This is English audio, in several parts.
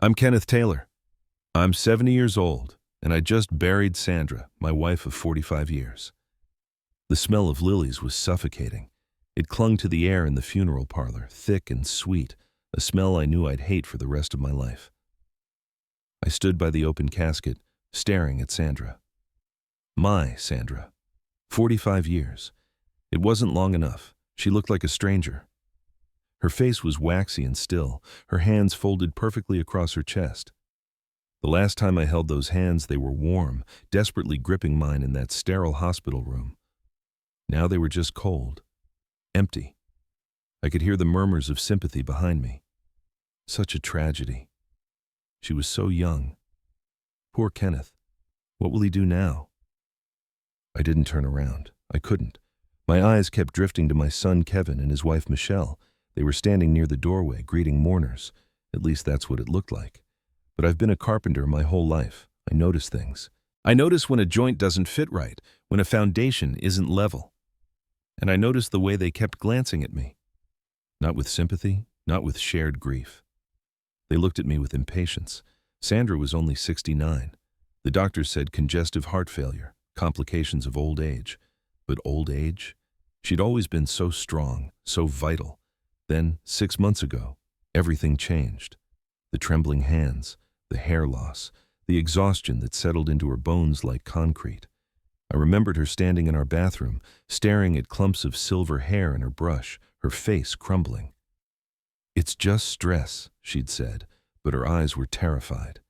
I'm Kenneth Taylor. I'm 70 years old, and I just buried Sandra, my wife of 45 years. The smell of lilies was suffocating. It clung to the air in the funeral parlor, thick and sweet, a smell I knew I'd hate for the rest of my life. I stood by the open casket, staring at Sandra. My Sandra. 45 years. It wasn't long enough. She looked like a stranger. Her face was waxy and still, her hands folded perfectly across her chest. The last time I held those hands, they were warm, desperately gripping mine in that sterile hospital room. Now they were just cold, empty. I could hear the murmurs of sympathy behind me. Such a tragedy. She was so young. Poor Kenneth. What will he do now? I didn't turn around. I couldn't. My eyes kept drifting to my son Kevin and his wife Michelle. They were standing near the doorway, greeting mourners. At least that's what it looked like. But I've been a carpenter my whole life. I notice things. I notice when a joint doesn't fit right, when a foundation isn't level. And I noticed the way they kept glancing at me. Not with sympathy, not with shared grief. They looked at me with impatience. Sandra was only 69. The doctors said congestive heart failure, complications of old age. But old age? She'd always been so strong, so vital. Then, 6 months ago, everything changed. The trembling hands, the hair loss, the exhaustion that settled into her bones like concrete. I remembered her standing in our bathroom, staring at clumps of silver hair in her brush, her face crumbling. "It's just stress," she'd said, but her eyes were terrified.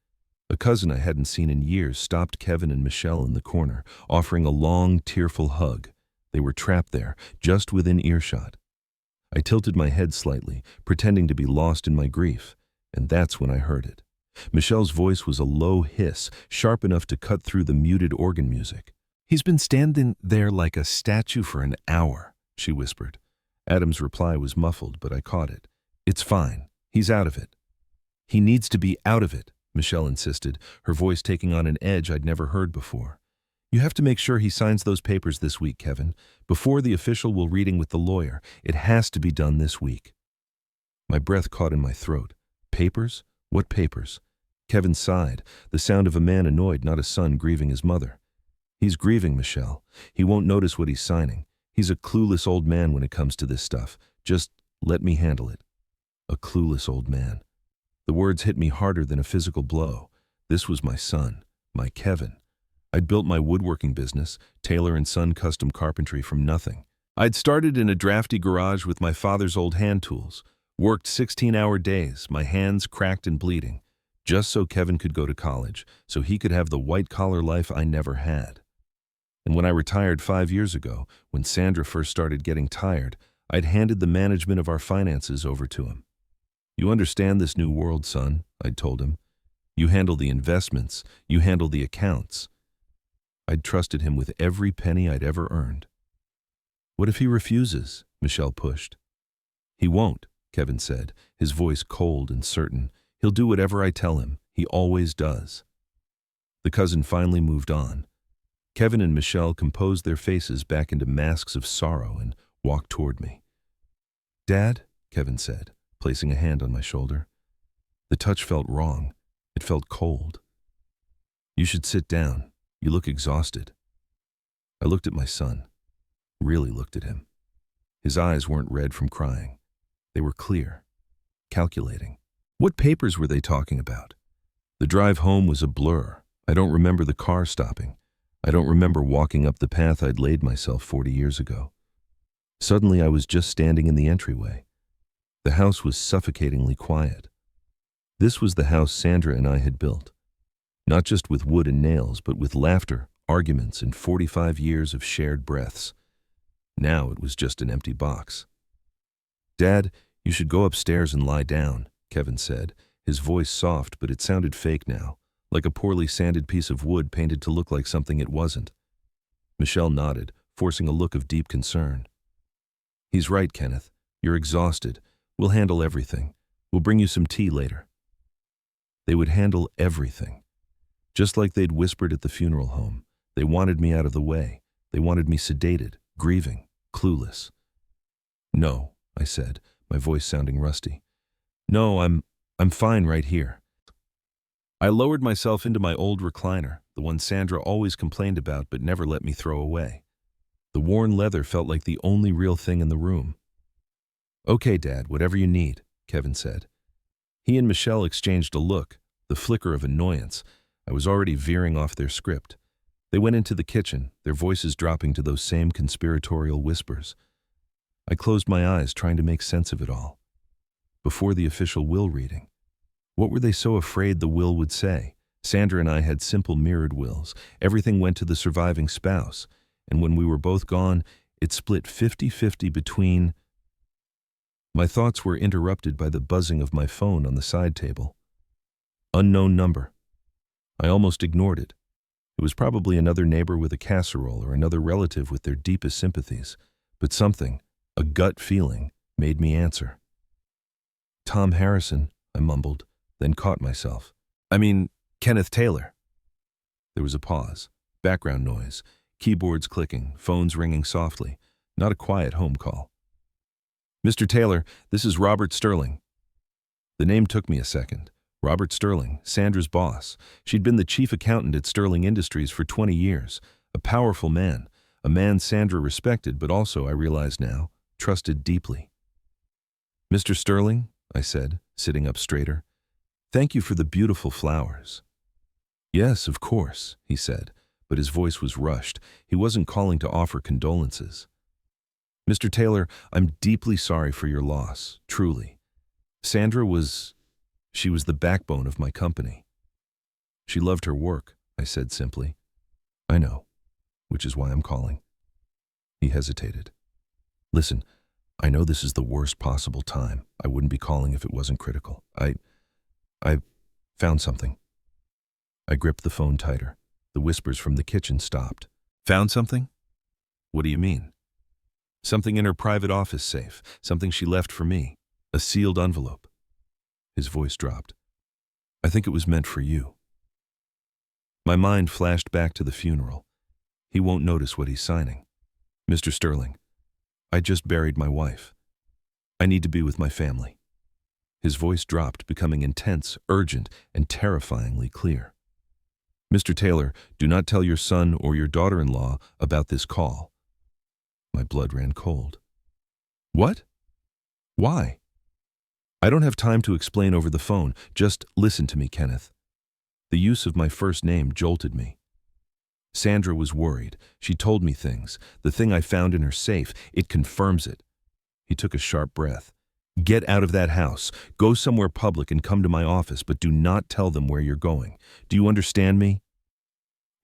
A cousin I hadn't seen in years stopped Kevin and Michelle in the corner, offering a long, tearful hug. They were trapped there, just within earshot. I tilted my head slightly, pretending to be lost in my grief, and that's when I heard it. Michelle's voice was a low hiss, sharp enough to cut through the muted organ music. "He's been standing there like a statue for an hour," she whispered. Adam's reply was muffled, but I caught it. "It's fine. He's out of it." "He needs to be out of it," Michelle insisted, her voice taking on an edge I'd never heard before. "You have to make sure he signs those papers this week, Kevin. Before the official will reading with the lawyer, it has to be done this week." My breath caught in my throat. Papers? What papers? Kevin sighed, the sound of a man annoyed, not a son grieving his mother. "He's grieving, Michelle. He won't notice what he's signing. He's a clueless old man when it comes to this stuff. Just let me handle it." A clueless old man. The words hit me harder than a physical blow. This was my son, my Kevin. I'd built my woodworking business, Taylor & Son Custom Carpentry, from nothing. I'd started in a drafty garage with my father's old hand tools, worked 16-hour days, my hands cracked and bleeding, just so Kevin could go to college, so he could have the white-collar life I never had. And when I retired 5 years ago, when Sandra first started getting tired, I'd handed the management of our finances over to him. "You understand this new world, son," I'd told him. "You handle the investments, you handle the accounts." I'd trusted him with every penny I'd ever earned. "What if he refuses?" Michelle pushed. "He won't," Kevin said, his voice cold and certain. "He'll do whatever I tell him. He always does." The cousin finally moved on. Kevin and Michelle composed their faces back into masks of sorrow and walked toward me. "Dad," Kevin said, placing a hand on my shoulder. The touch felt wrong. It felt cold. "You should sit down. You look exhausted." I looked at my son. Really looked at him. His eyes weren't red from crying. They were clear, calculating. What papers were they talking about? The drive home was a blur. I don't remember the car stopping. I don't remember walking up the path I'd laid myself 40 years ago. Suddenly I was just standing in the entryway. The house was suffocatingly quiet. This was the house Sandra and I had built. Not just with wood and nails, but with laughter, arguments, and 45 years of shared breaths. Now it was just an empty box. "Dad, you should go upstairs and lie down," Kevin said, his voice soft, but it sounded fake now, like a poorly sanded piece of wood painted to look like something it wasn't. Michelle nodded, forcing a look of deep concern. "He's right, Kenneth. You're exhausted. We'll handle everything. We'll bring you some tea later." They would handle everything. Just like they'd whispered at the funeral home. They wanted me out of the way. They wanted me sedated, grieving, clueless. "No," I said, my voice sounding rusty. "No, I'm fine right here." I lowered myself into my old recliner, the one Sandra always complained about but never let me throw away. The worn leather felt like the only real thing in the room. "Okay, Dad, whatever you need," Kevin said. He and Michelle exchanged a look, the flicker of annoyance. I was already veering off their script. They went into the kitchen, their voices dropping to those same conspiratorial whispers. I closed my eyes, trying to make sense of it all. Before the official will reading, what were they so afraid the will would say? Sandra and I had simple mirrored wills. Everything went to the surviving spouse, and when we were both gone, it split 50-50 between... My thoughts were interrupted by the buzzing of my phone on the side table. Unknown number. I almost ignored it. It was probably another neighbor with a casserole or another relative with their deepest sympathies, but something, a gut feeling, made me answer. "Tom Harrison," I mumbled, then caught myself. Kenneth Taylor." There was a pause, background noise, keyboards clicking, phones ringing softly, not a quiet home call. "Mr. Taylor, this is Robert Sterling." The name took me a second. Robert Sterling, Sandra's boss. She'd been the chief accountant at Sterling Industries for 20 years. A powerful man, a man Sandra respected, but also, I realized now, trusted deeply. "Mr. Sterling," I said, sitting up straighter, "thank you for the beautiful flowers." "Yes, of course," he said, but his voice was rushed. He wasn't calling to offer condolences. "Mr. Taylor, I'm deeply sorry for your loss, truly. Sandra was... she was the backbone of my company." "She loved her work," I said simply. "I know, which is why I'm calling." He hesitated. "Listen, I know this is the worst possible time. I wouldn't be calling if it wasn't critical. I found something." I gripped the phone tighter. The whispers from the kitchen stopped. "Found something? What do you mean?" "Something in her private office safe, something she left for me, a sealed envelope." His voice dropped. "I think it was meant for you." My mind flashed back to the funeral. He won't notice what he's signing. "Mr. Sterling, I just buried my wife. I need to be with my family." His voice dropped, becoming intense, urgent, and terrifyingly clear. "Mr. Taylor, do not tell your son or your daughter-in-law about this call." My blood ran cold. "What? Why?" "I don't have time to explain over the phone. Just listen to me, Kenneth." The use of my first name jolted me. Sandra was worried. She told me things. The thing I found in her safe, it confirms it. He took a sharp breath. "Get out of that house. Go somewhere public and come to my office, but do not tell them where you're going. Do you understand me?"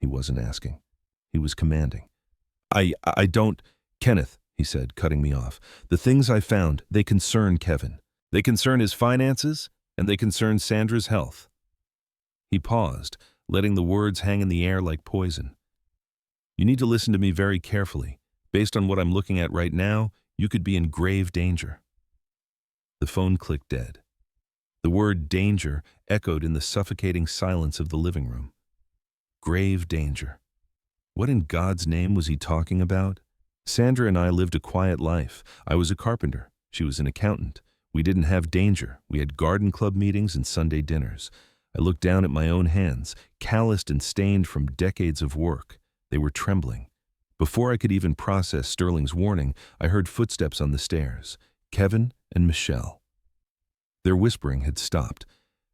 He wasn't asking. He was commanding. I don't... "Kenneth," he said, cutting me off, "the things I found, they concern Kevin. They concern his finances, and they concern Sandra's health." He paused, letting the words hang in the air like poison. "You need to listen to me very carefully. Based on what I'm looking at right now, you could be in grave danger." The phone clicked dead. The word danger echoed in the suffocating silence of the living room. Grave danger. What in God's name was he talking about? Sandra and I lived a quiet life. I was a carpenter. She was an accountant. We didn't have danger. We had garden club meetings and Sunday dinners. I looked down at my own hands, calloused and stained from decades of work. They were trembling. Before I could even process Sterling's warning, I heard footsteps on the stairs. Kevin and Michelle. Their whispering had stopped.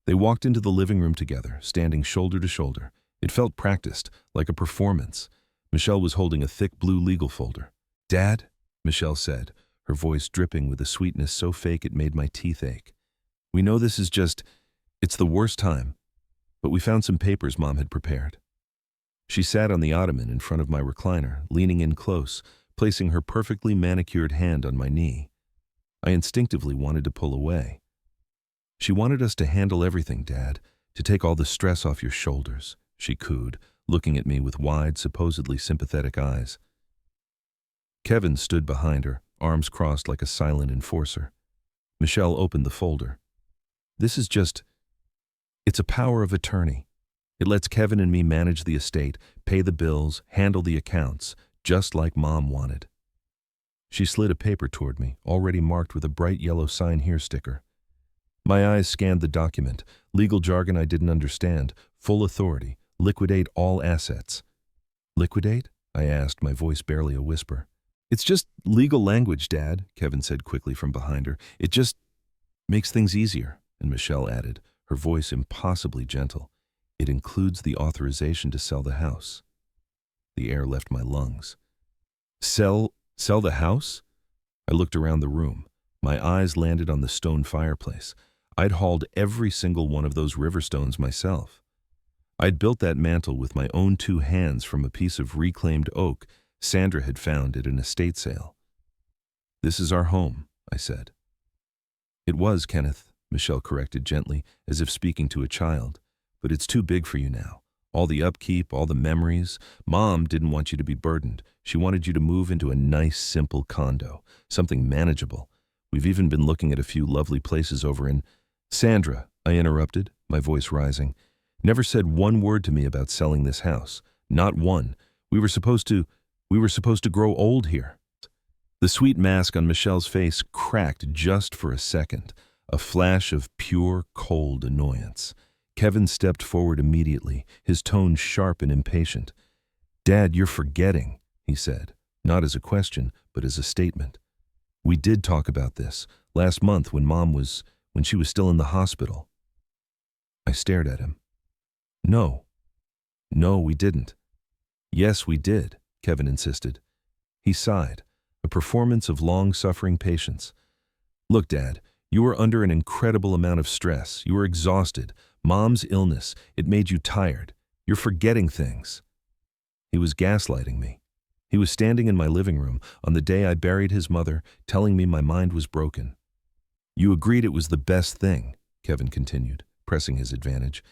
They walked into the living room together, standing shoulder to shoulder. It felt practiced, like a performance. Michelle was holding a thick blue legal folder. "Dad," Michelle said, her voice dripping with a sweetness so fake it made my teeth ache. "We know this is it's the worst time, but we found some papers Mom had prepared." She sat on the ottoman in front of my recliner, leaning in close, placing her perfectly manicured hand on my knee. I instinctively wanted to pull away. "She wanted us to handle everything, Dad, to take all the stress off your shoulders," she cooed, looking at me with wide, supposedly sympathetic eyes. Kevin stood behind her, arms crossed like a silent enforcer. Michelle opened the folder. "This is it's a power of attorney. It lets Kevin and me manage the estate, pay the bills, handle the accounts, just like Mom wanted." She slid a paper toward me, already marked with a bright yellow sign here sticker. My eyes scanned the document, Legal jargon I didn't understand. Full authority. Liquidate all assets. Liquidate? I asked, my voice barely a whisper. It's just legal language, Dad, Kevin said quickly from behind her. It just makes things easier, and Michelle added, her voice impossibly gentle. It includes the authorization to sell the house. The air left my lungs. Sell the house? I looked around the room. My eyes landed on the stone fireplace. I'd hauled every single one of those river stones myself. I'd built that mantel with my own 2 hands from a piece of reclaimed oak Sandra had found at an estate sale. This is our home, I said. It was, Kenneth, Michelle corrected gently, as if speaking to a child. But it's too big for you now. All the upkeep, all the memories. Mom didn't want you to be burdened. She wanted you to move into a nice, simple condo, something manageable. We've even been looking at a few lovely places over in... Sandra, I interrupted, my voice rising, never said one word to me about selling this house. Not one. We were supposed to grow old here. The sweet mask on Michelle's face cracked just for a second, a flash of pure, cold annoyance. Kevin stepped forward immediately, his tone sharp and impatient. Dad, you're forgetting, he said, not as a question, but as a statement. We did talk about this last month when she was still in the hospital. I stared at him. No, we didn't. Yes, we did, Kevin insisted. He sighed, a performance of long-suffering patience. Look, Dad, you were under an incredible amount of stress. You were exhausted. Mom's illness, it made you tired. You're forgetting things. He was gaslighting me. He was standing in my living room on the day I buried his mother, telling me my mind was broken. You agreed it was the best thing, Kevin continued, pressing his advantage.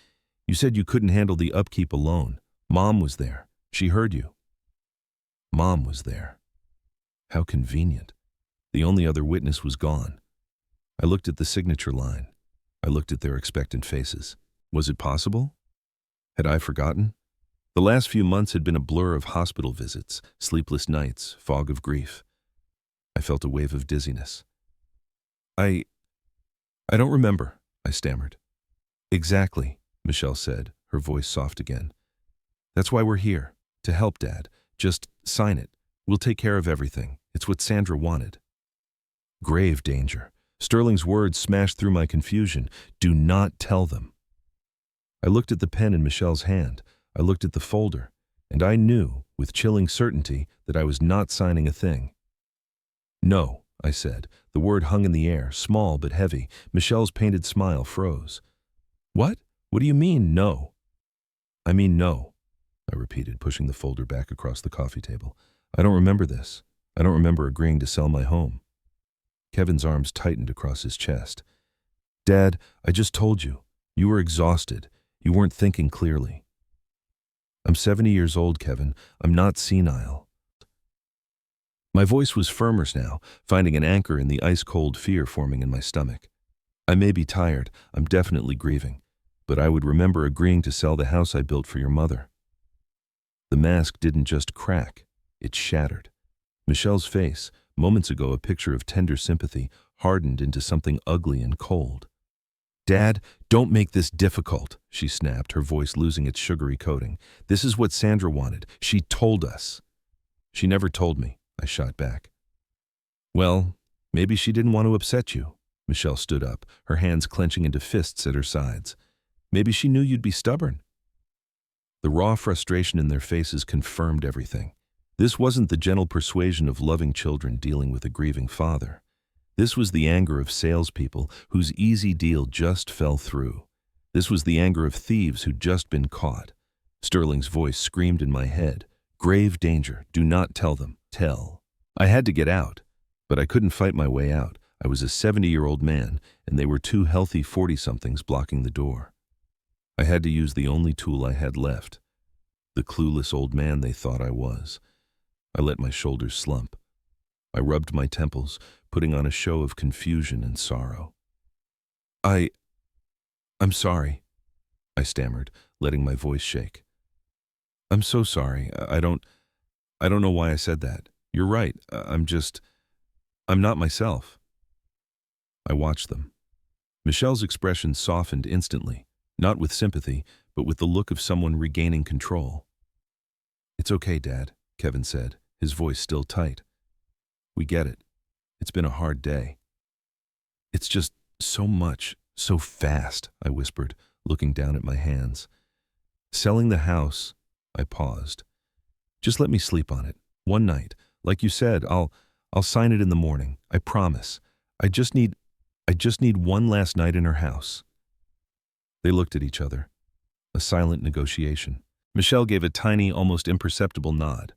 You said you couldn't handle the upkeep alone. Mom was there. She heard you. Mom was there. How convenient. The only other witness was gone. I looked at the signature line. I looked at their expectant faces. Was it possible? Had I forgotten? The last few months had been a blur of hospital visits, sleepless nights, fog of grief. I felt a wave of dizziness. I don't remember, I stammered. Exactly, Michelle said, her voice soft again. That's why we're here, to help, Dad. Just sign it. We'll take care of everything. It's what Sandra wanted. Grave danger. Sterling's words smashed through my confusion. Do not tell them. I looked at the pen in Michelle's hand. I looked at the folder, and I knew, with chilling certainty, that I was not signing a thing. No, I said. The word hung in the air, small but heavy. Michelle's painted smile froze. What? What do you mean, no? I mean no, I repeated, pushing the folder back across the coffee table. I don't remember this. I don't remember agreeing to sell my home. Kevin's arms tightened across his chest. Dad, I just told you. You were exhausted. You weren't thinking clearly. I'm 70 years old, Kevin. I'm not senile. My voice was firmer now, finding an anchor in the ice-cold fear forming in my stomach. I may be tired. I'm definitely grieving. But I would remember agreeing to sell the house I built for your mother. The mask didn't just crack. It shattered. Michelle's face, moments ago a picture of tender sympathy, hardened into something ugly and cold. Dad, don't make this difficult, she snapped, her voice losing its sugary coating. This is what Sandra wanted. She told us. She never told me, I shot back. Well, maybe she didn't want to upset you. Michelle stood up, her hands clenching into fists at her sides. Maybe she knew you'd be stubborn. The raw frustration in their faces confirmed everything. This wasn't the gentle persuasion of loving children dealing with a grieving father. This was the anger of salespeople whose easy deal just fell through. This was the anger of thieves who'd just been caught. Sterling's voice screamed in my head. Grave danger. Do not tell them. Tell. I had to get out, but I couldn't fight my way out. I was a 70-year-old man, and they were 2 healthy 40-somethings blocking the door. I had to use the only tool I had left, the clueless old man they thought I was. I let my shoulders slump. I rubbed my temples, putting on a show of confusion and sorrow. I'm sorry, I stammered, letting my voice shake. I'm so sorry. I don't know why I said that. You're right. I'm not myself. I watched them. Michelle's expression softened instantly, not with sympathy, but with the look of someone regaining control. "It's okay, Dad," Kevin said, his voice still tight. "We get it. It's been a hard day." "It's just so much, so fast," I whispered, looking down at my hands. "Selling the house," I paused. "Just let me sleep on it. One night. Like you said, I'll sign it in the morning. I promise. I just need one last night in her house." They looked at each other. A silent negotiation. Michelle gave a tiny, almost imperceptible nod.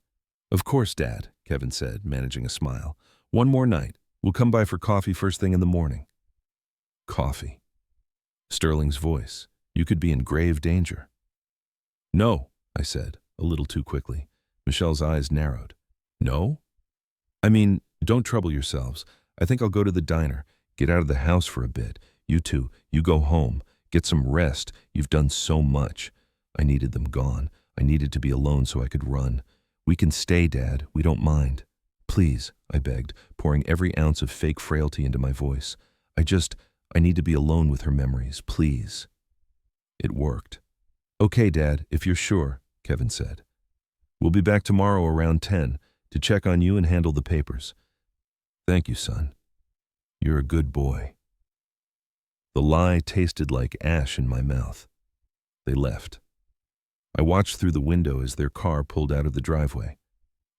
"Of course, Dad," Kevin said, managing a smile. "One more night. We'll come by for coffee first thing in the morning." Coffee. Sterling's voice. "You could be in grave danger." "No," I said, a little too quickly. Michelle's eyes narrowed. "No? I mean, don't trouble yourselves. I think I'll go to the diner, get out of the house for a bit. You two, you go home. Get some rest. You've done so much." I needed them gone. I needed to be alone so I could run. "We can stay, Dad. We don't mind." "Please," I begged, pouring every ounce of fake frailty into my voice. I need to be alone with her memories, please." It worked. "Okay, Dad, if you're sure," Kevin said. "We'll be back tomorrow around 10 to check on you and handle the papers." "Thank you, son. You're a good boy." The lie tasted like ash in my mouth. They left. I watched through the window as their car pulled out of the driveway.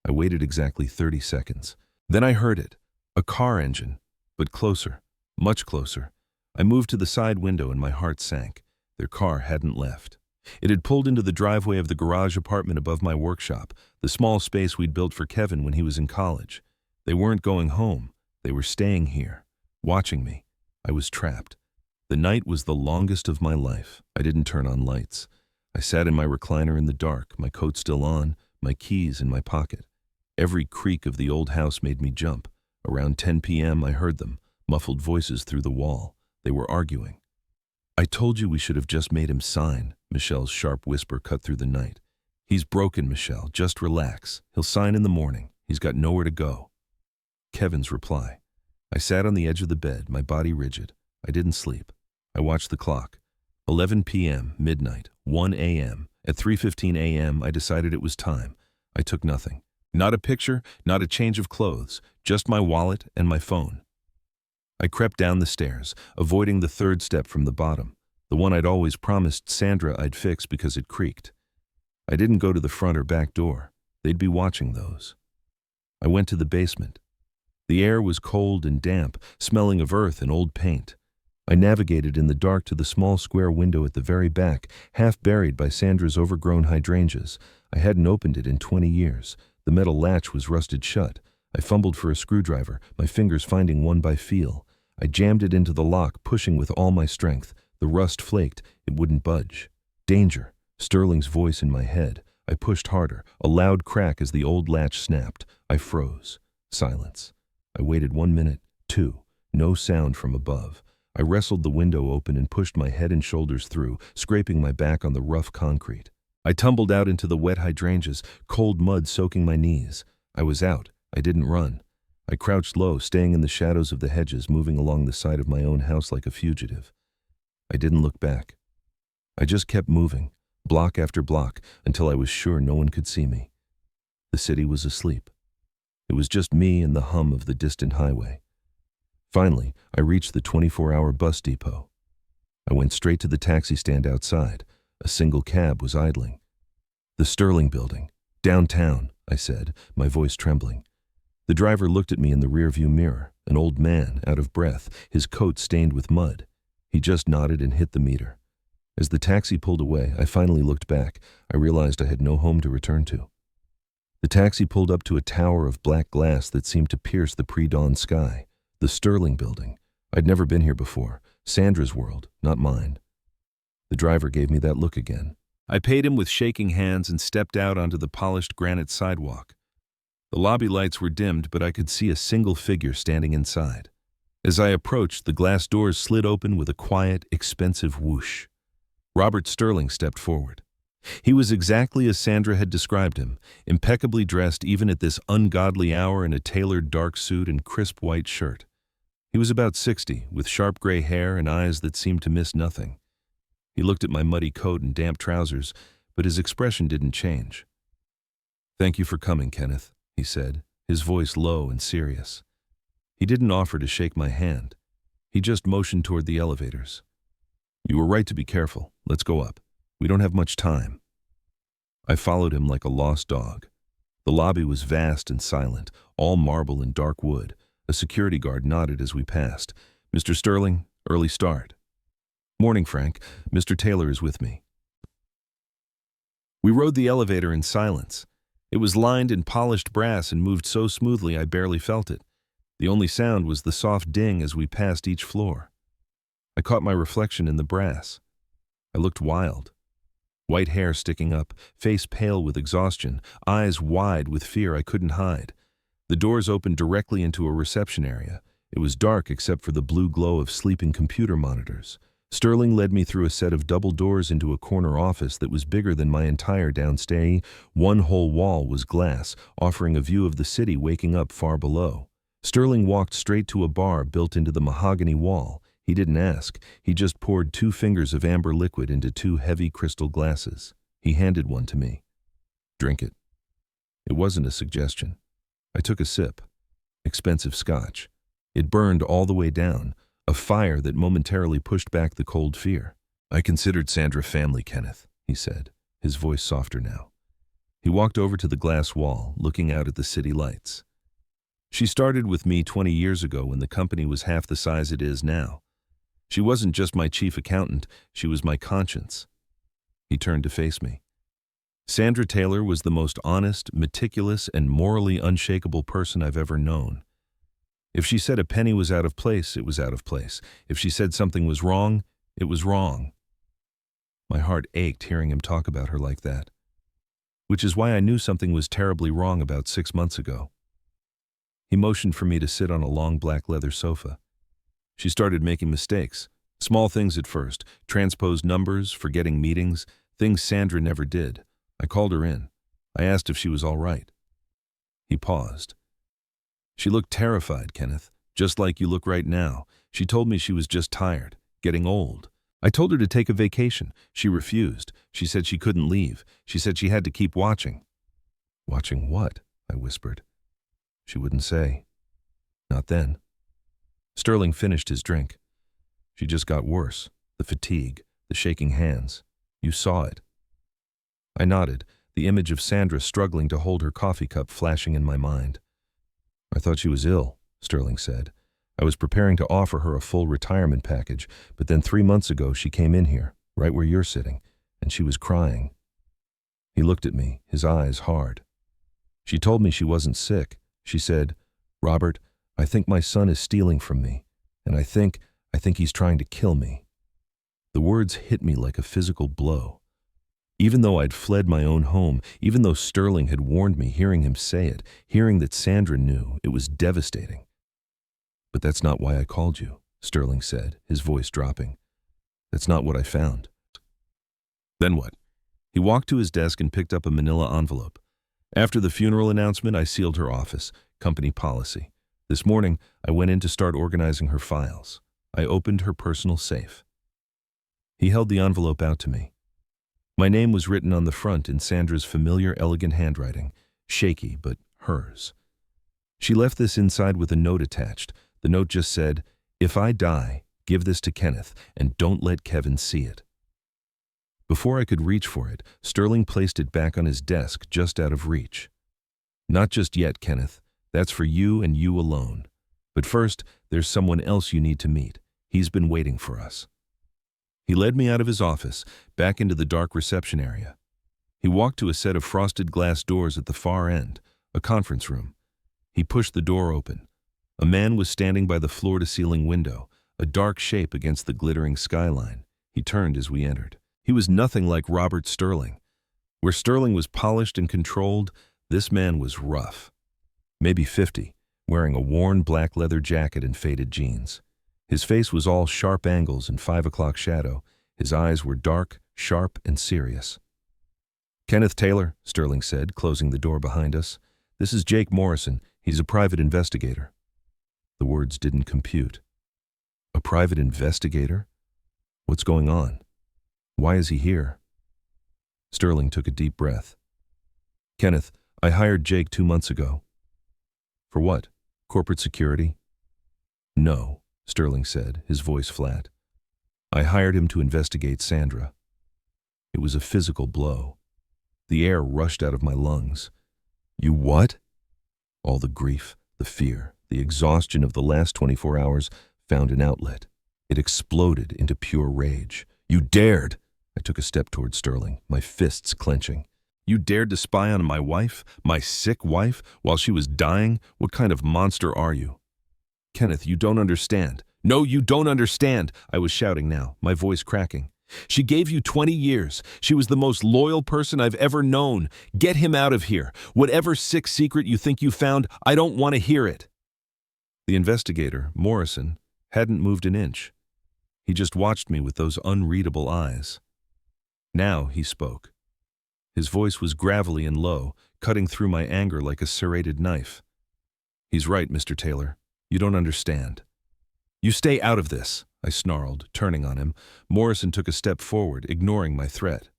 I waited exactly 30 seconds. Then I heard it, a car engine, but closer, much closer. I moved to the side window and my heart sank. Their car hadn't left. It had pulled into the driveway of the garage apartment above my workshop, the small space we'd built for Kevin when he was in college. They weren't going home. They were staying here, watching me. I was trapped. The night was the longest of my life. I didn't turn on lights. I sat in my recliner in the dark, my coat still on, my keys in my pocket. Every creak of the old house made me jump. Around 10 p.m. I heard them, muffled voices through the wall. They were arguing. "I told you we should have just made him sign," Michelle's sharp whisper cut through the night. "He's broken, Michelle. Just relax. He'll sign in the morning. He's got nowhere to go." Kevin's reply. I sat on the edge of the bed, my body rigid. I didn't sleep. I watched the clock. 11 p.m., midnight, 1 a.m. At 3:15 a.m., I decided it was time. I took nothing. Not a picture, not a change of clothes, just my wallet and my phone. I crept down the stairs, avoiding the third step from the bottom, the one I'd always promised Sandra I'd fix because it creaked. I didn't go to the front or back door. They'd be watching those. I went to the basement. The air was cold and damp, smelling of earth and old paint. I navigated in the dark to the small square window at the very back, half buried by Sandra's overgrown hydrangeas. I hadn't opened it in 20 years. The metal latch was rusted shut. I fumbled for a screwdriver, my fingers finding one by feel. I jammed it into the lock, pushing with all my strength. The rust flaked. It wouldn't budge. Danger. Sterling's voice in my head. I pushed harder, a loud crack as the old latch snapped. I froze. Silence. I waited 1 minute, 2. No sound from above. I wrestled the window open and pushed my head and shoulders through, scraping my back on the rough concrete. I tumbled out into the wet hydrangeas, cold mud soaking my knees. I was out. I didn't run. I crouched low, staying in the shadows of the hedges, moving along the side of my own house like a fugitive. I didn't look back. I just kept moving, block after block, until I was sure no one could see me. The city was asleep. It was just me and the hum of the distant highway. Finally, I reached the 24-hour bus depot. I went straight to the taxi stand outside. A single cab was idling. "The Sterling Building. Downtown," I said, my voice trembling. The driver looked at me in the rearview mirror, an old man, out of breath, his coat stained with mud. He just nodded and hit the meter. As the taxi pulled away, I finally looked back. I realized I had no home to return to. The taxi pulled up to a tower of black glass that seemed to pierce the pre-dawn sky. The Sterling Building. I'd never been here before. Sandra's world, not mine. The driver gave me that look again. I paid him with shaking hands and stepped out onto the polished granite sidewalk. The lobby lights were dimmed, but I could see a single figure standing inside. As I approached, the glass doors slid open with a quiet, expensive whoosh. Robert Sterling stepped forward. He was exactly as Sandra had described him, impeccably dressed even at this ungodly hour in a tailored dark suit and crisp white shirt. He was about 60, with sharp gray hair and eyes that seemed to miss nothing. He looked at my muddy coat and damp trousers, but his expression didn't change. "Thank you for coming, Kenneth," he said, his voice low and serious. He didn't offer to shake my hand. He just motioned toward the elevators. "You were right to be careful. Let's go up. We don't have much time." I followed him like a lost dog. The lobby was vast and silent, all marble and dark wood. A security guard nodded as we passed. "Mr. Sterling, early start." "Morning, Frank. Mr. Taylor is with me." We rode the elevator in silence. It was lined in polished brass and moved so smoothly I barely felt it. The only sound was the soft ding as we passed each floor. I caught my reflection in the brass. I looked wild. White hair sticking up, face pale with exhaustion, eyes wide with fear I couldn't hide. The doors opened directly into a reception area. It was dark except for the blue glow of sleeping computer monitors. Sterling led me through a set of double doors into a corner office that was bigger than my entire downstairs. One whole wall was glass, offering a view of the city waking up far below. Sterling walked straight to a bar built into the mahogany wall. He didn't ask. He just poured 2 fingers of amber liquid into 2 heavy crystal glasses. He handed one to me. "Drink it." It wasn't a suggestion. I took a sip. Expensive scotch. It burned all the way down, a fire that momentarily pushed back the cold fear. "I considered Sandra family, Kenneth," he said, his voice softer now. He walked over to the glass wall, looking out at the city lights. "She started with me 20 years ago when the company was half the size it is now. She wasn't just my chief accountant, she was my conscience." He turned to face me. "Sandra Taylor was the most honest, meticulous, and morally unshakable person I've ever known. If she said a penny was out of place, it was out of place. If she said something was wrong, it was wrong." My heart ached hearing him talk about her like that. Which is why I knew something was terribly wrong about 6 months ago. He motioned for me to sit on a long black leather sofa. She started making mistakes. Small things at first, transposed numbers, forgetting meetings, things Sandra never did. I called her in. I asked if she was all right. He paused. "She looked terrified, Kenneth, just like you look right now. She told me she was just tired, getting old. I told her to take a vacation. She refused. She said she couldn't leave. She said she had to keep watching." "Watching what?" I whispered. She wouldn't say. Not then. Sterling finished his drink. "She just got worse. The fatigue, the shaking hands. You saw it." I nodded, the image of Sandra struggling to hold her coffee cup flashing in my mind. "I thought she was ill," Sterling said. "I was preparing to offer her a full retirement package, but then 3 months ago she came in here, right where you're sitting, and she was crying." He looked at me, his eyes hard. "She told me she wasn't sick. She said, 'Robert, I think my son is stealing from me, and I think he's trying to kill me.'" The words hit me like a physical blow. Even though I'd fled my own home, even though Sterling had warned me, hearing him say it, hearing that Sandra knew, it was devastating. "But that's not why I called you," Sterling said, his voice dropping. "That's not what I found." "Then what?" He walked to his desk and picked up a manila envelope. "After the funeral announcement, I sealed her office, company policy. This morning, I went in to start organizing her files. I opened her personal safe." He held the envelope out to me. My name was written on the front in Sandra's familiar, elegant handwriting, shaky, but hers. She left this inside with a note attached. The note just said, "If I die, give this to Kenneth, and don't let Kevin see it." Before I could reach for it, Sterling placed it back on his desk, just out of reach. "Not just yet, Kenneth. That's for you and you alone. But first, there's someone else you need to meet. He's been waiting for us." He led me out of his office, back into the dark reception area. He walked to a set of frosted glass doors at the far end, a conference room. He pushed the door open. A man was standing by the floor-to-ceiling window, a dark shape against the glittering skyline. He turned as we entered. He was nothing like Robert Sterling. Where Sterling was polished and controlled, this man was rough. Maybe 50, wearing a worn black leather jacket and faded jeans. His face was all sharp angles and 5 o'clock shadow. His eyes were dark, sharp, and serious. "Kenneth Taylor," Sterling said, closing the door behind us. "This is Jake Morrison. He's a private investigator." The words didn't compute. A private investigator? What's going on? Why is he here? Sterling took a deep breath. Kenneth, I hired Jake 2 months ago. For what? Corporate security? No, Sterling said, his voice flat. I hired him to investigate Sandra. It was a physical blow. The air rushed out of my lungs. You what? All the grief, the fear, the exhaustion of the last 24 hours found an outlet. It exploded into pure rage. You dared! I took a step toward Sterling, my fists clenching. You dared to spy on my wife, my sick wife, while she was dying? What kind of monster are you? Kenneth, you don't understand. No, you don't understand, I was shouting now, my voice cracking. She gave you 20 years. She was the most loyal person I've ever known. Get him out of here. Whatever sick secret you think you found, I don't want to hear it. The investigator, Morrison, hadn't moved an inch. He just watched me with those unreadable eyes. Now he spoke. His voice was gravelly and low, cutting through my anger like a serrated knife. He's right, Mr. Taylor. You don't understand. You stay out of this, I snarled, turning on him. Morrison took a step forward, ignoring my threat.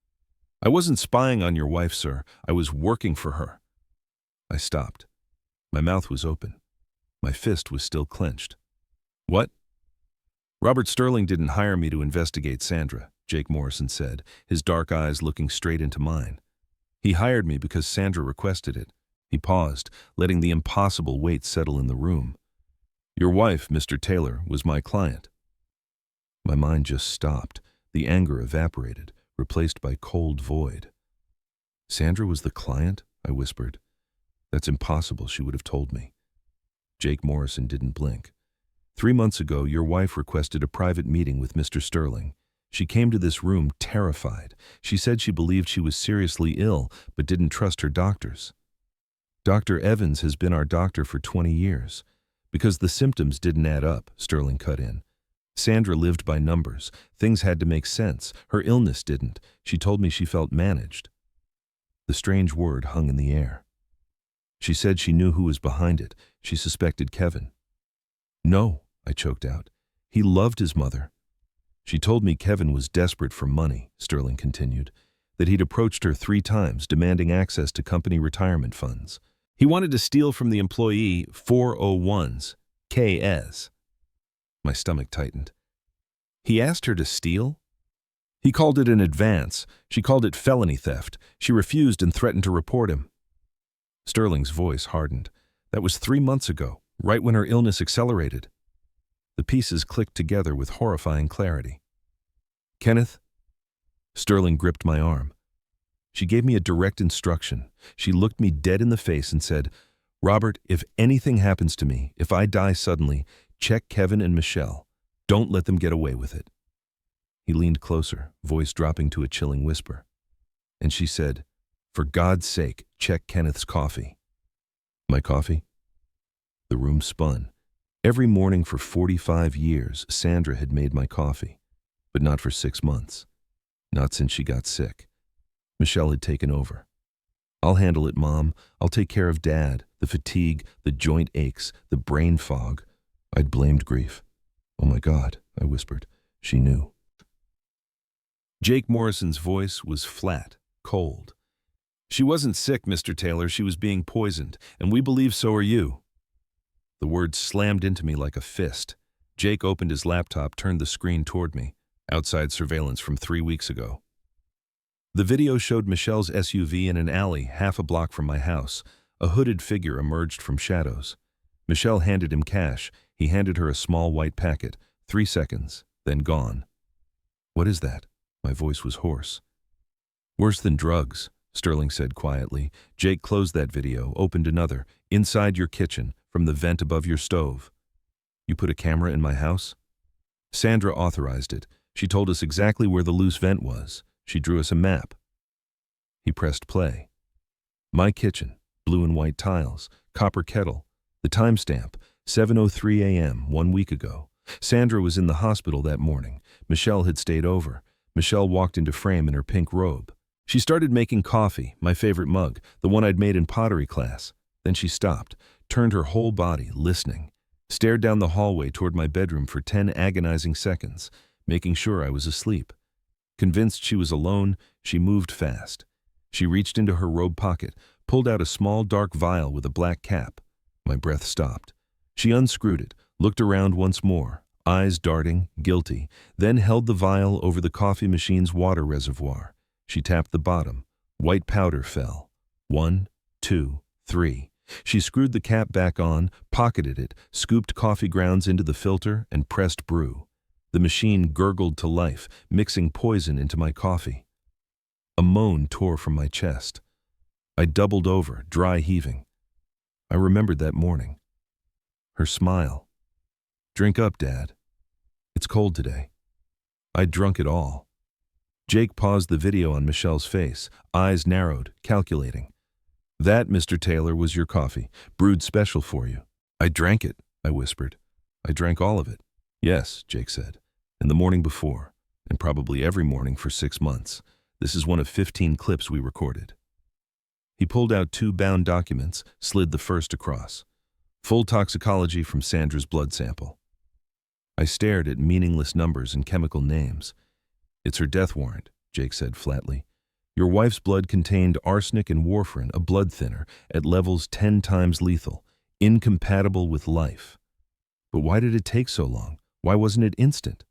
I wasn't spying on your wife, sir. I was working for her. I stopped. My mouth was open. My fist was still clenched. What? Robert Sterling didn't hire me to investigate Sandra, Jake Morrison said, his dark eyes looking straight into mine. He hired me because Sandra requested it. He paused, letting the impossible weight settle in the room. Your wife, Mr. Taylor, was my client. My mind just stopped. The anger evaporated, replaced by cold void. Sandra was the client? I whispered. That's impossible, she would have told me. Jake Morrison didn't blink. 3 months ago, your wife requested a private meeting with Mr. Sterling. She came to this room terrified. She said she believed she was seriously ill, but didn't trust her doctors. Dr. Evans has been our doctor for 20 years. Because the symptoms didn't add up, Sterling cut in. Sandra lived by numbers. Things had to make sense. Her illness didn't. She told me she felt managed. The strange word hung in the air. She said she knew who was behind it. She suspected Kevin. No, I choked out. He loved his mother. She told me Kevin was desperate for money, Sterling continued, that he'd approached her 3 times demanding access to company retirement funds. He wanted to steal from the employee 401s, KS. My stomach tightened. He asked her to steal? He called it an advance. She called it felony theft. She refused and threatened to report him. Sterling's voice hardened. That was 3 months ago, right when her illness accelerated. The pieces clicked together with horrifying clarity. Kenneth? Sterling gripped my arm. She gave me a direct instruction. She looked me dead in the face and said, Robert, if anything happens to me, if I die suddenly, check Kevin and Michelle. Don't let them get away with it. He leaned closer, voice dropping to a chilling whisper. And she said, for God's sake, check Kenneth's coffee. My coffee? The room spun. Every morning for 45 years, Sandra had made my coffee, but not for 6 months. Not since she got sick. Michelle had taken over. I'll handle it, Mom. I'll take care of Dad, the fatigue, the joint aches, the brain fog. I'd blamed grief. Oh my God, I whispered. She knew. Jake Morrison's voice was flat, cold. She wasn't sick, Mr. Taylor. She was being poisoned, and we believe so are you. The words slammed into me like a fist. Jake opened his laptop, turned the screen toward me. Outside surveillance from 3 weeks ago. The video showed Michelle's SUV in an alley half a block from my house. A hooded figure emerged from shadows. Michelle handed him cash. He handed her a small white packet. 3 seconds, then gone. What is that? My voice was hoarse. Worse than drugs, Sterling said quietly. Jake closed that video, opened another. Inside your kitchen, from the vent above your stove. You put a camera in my house? Sandra authorized it. She told us exactly where the loose vent was. She drew us a map. He pressed play. My kitchen, blue and white tiles, copper kettle, the timestamp, 7:03 a.m., 1 week ago. Sandra was in the hospital that morning. Michelle had stayed over. Michelle walked into frame in her pink robe. She started making coffee, my favorite mug, the one I'd made in pottery class. Then she stopped, turned her whole body, listening, stared down the hallway toward my bedroom for 10 agonizing seconds, making sure I was asleep. Convinced she was alone, she moved fast. She reached into her robe pocket, pulled out a small dark vial with a black cap. My breath stopped. She unscrewed it, looked around once more, eyes darting, guilty, then held the vial over the coffee machine's water reservoir. She tapped the bottom. White powder fell. 1, 2, 3. She screwed the cap back on, pocketed it, scooped coffee grounds into the filter, and pressed brew. The machine gurgled to life, mixing poison into my coffee. A moan tore from my chest. I doubled over, dry heaving. I remembered that morning. Her smile. "Drink up, Dad. It's cold today." I'd drunk it all. Jake paused the video on Michelle's face, eyes narrowed, calculating. "That, Mr. Taylor, was your coffee, brewed special for you." "I drank it," I whispered. "I drank all of it." "Yes," Jake said, "and the morning before, and probably every morning for 6 months. This is one of 15 clips we recorded." He pulled out 2 bound documents, slid the first across. Full toxicology from Sandra's blood sample. I stared at meaningless numbers and chemical names. "It's her death warrant," Jake said flatly. "Your wife's blood contained arsenic and warfarin, a blood thinner, at levels 10 times lethal, incompatible with life." "But why did it take so long? Why wasn't it instant?"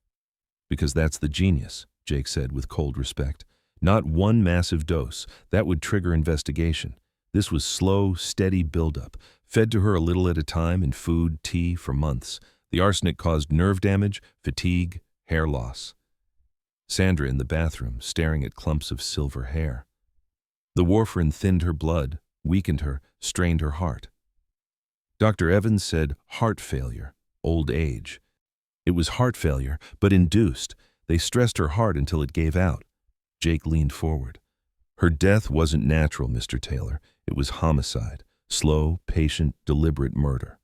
"Because that's the genius," Jake said with cold respect. "Not one massive dose. That would trigger investigation. This was slow, steady buildup, fed to her a little at a time in food, tea, for months. The arsenic caused nerve damage, fatigue, hair loss." Sandra in the bathroom, staring at clumps of silver hair. "The warfarin thinned her blood, weakened her, strained her heart." Dr. Evans said heart failure, old age. It was heart failure, but induced. They stressed her heart until it gave out. Jake leaned forward. "Her death wasn't natural, Mr. Taylor. It was homicide. Slow, patient, deliberate murder."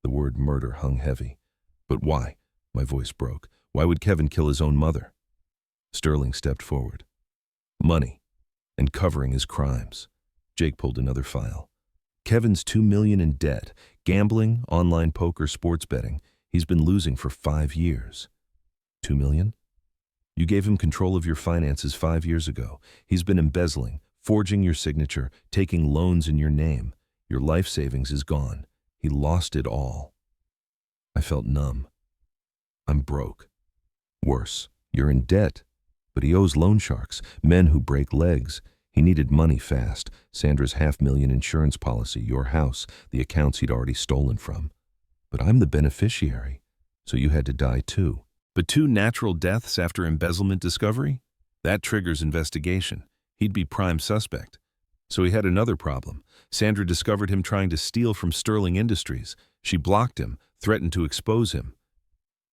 The word murder hung heavy. "But why?" My voice broke. "Why would Kevin kill his own mother?" Sterling stepped forward. "Money. And covering his crimes." Jake pulled another file. "Kevin's $2 million in debt. Gambling, online poker, sports betting. He's been losing for 5 years. $2 million? You gave him control of your finances 5 years ago. He's been embezzling, forging your signature, taking loans in your name. Your life savings is gone. He lost it all." I felt numb. "I'm broke. Worse, you're in debt. But he owes loan sharks, men who break legs. He needed money fast. Sandra's $500,000 insurance policy, your house, the accounts he'd already stolen from. But I'm the beneficiary, so you had to die too." "But 2 natural deaths after embezzlement discovery? That triggers investigation. He'd be prime suspect." So he had another problem. Sandra discovered him trying to steal from Sterling Industries. She blocked him, threatened to expose him.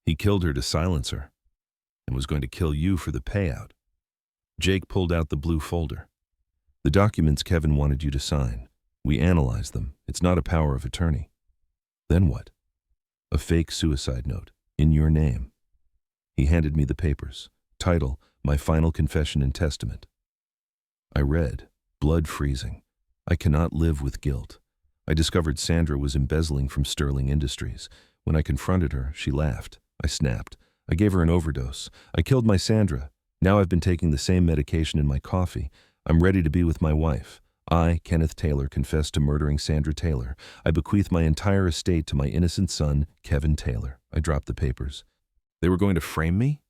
He killed her to silence her, and was going to kill you for the payout. Jake pulled out the blue folder. "The documents Kevin wanted you to sign. We analyzed them. It's not a power of attorney." "Then what?" "A fake suicide note, in your name." He handed me the papers. Title, "My Final Confession and Testament." I read, blood freezing. I cannot live with guilt. I discovered Sandra was embezzling from Sterling Industries. When I confronted her, she laughed. I snapped. I gave her an overdose. I killed my Sandra. Now I've been taking the same medication in my coffee. I'm ready to be with my wife. I, Kenneth Taylor, confess to murdering Sandra Taylor. I bequeath my entire estate to my innocent son, Kevin Taylor. I dropped the papers. They were going to frame me?